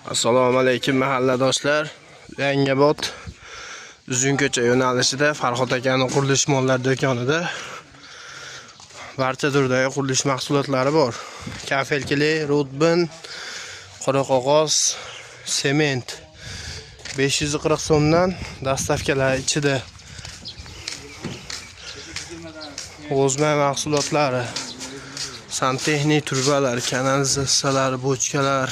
Assalomu alaykum mahalladoshlar. Yangiobod Uzunko'cha yo'nalishida Farhod akaning qurilish mollari do'konida barcha turdagi qurilish mahsulotlari bor. Kafelkili, rodbin, qora qog'oz, sement 540 so'mdan dastavkalar ichida o'zma mahsulotlari, santexnik turbalar, kanalizatsiyalar, bochkalar,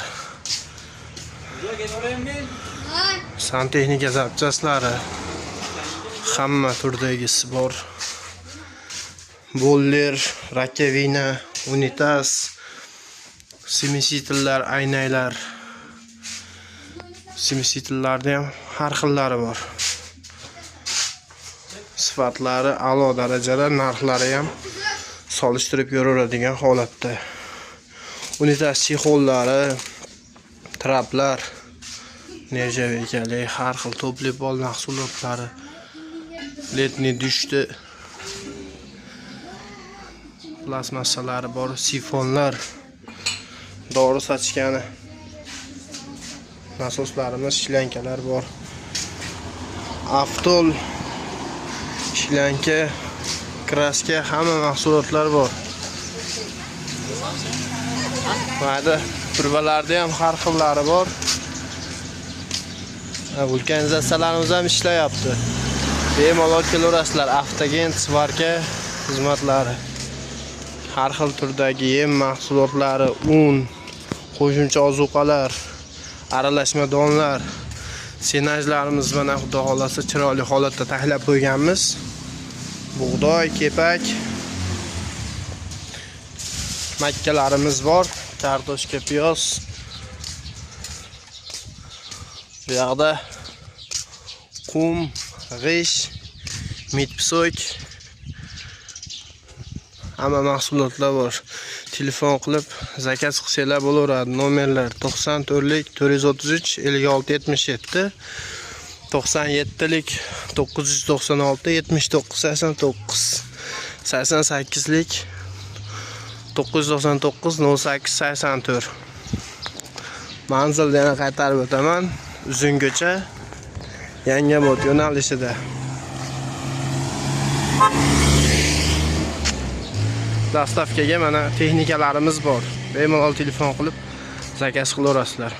santexnika zapchaslari, hamma turdagisi bor. Boller, rakavina, unitaz, simisitllar, aynaylar. Simisitllarda ham har xillari bor. Sifatlari a'lo darajada, narxlari ham solishtirib ko'raveradigan holatda. Unitaz chexollari, traplar, nerjavekali, har xil topli bol mahsulotlari, letni dushti, plastmassalari bor, sifonlar, dori sachkani, nasoslarimiz, shlankalar bor. Avtol, shlanka, kraska, hamma mahsulotlar bor. Mayda turbalarda ham har xillari bor. Vulkanizatsiyalarimiz ham ishlayapti. Bemalol kelaverasizlar. Avtogen, svarka xizmatlari. Har xil turdagi yem mahsulotlari, un, qo'shimcha ozuqalar, aralashma donlar, senajlarimiz mana xudo xolasa chiroyli holatda tahlab qo'yganmiz. Bug'doy, kepak, makkalarimiz bor, kartoshka, piyoz. Bu yoqda qum, g'ish, mitpisoy, hamma mahsulotlar bor. Telefon qilib zakaz qilsanglar bo'laveradi. Nomerlar 94lik 433 5677, 97lik 996 79 89, 88lik 999 08 84. Manzilni yana qaytarib o'taman. Uzunko'cha Yangiobod yo'nalishida. Dastavkaga mana texnikalarimiz bor. Bemalol telefon qilib zakaz qilaverasizlar.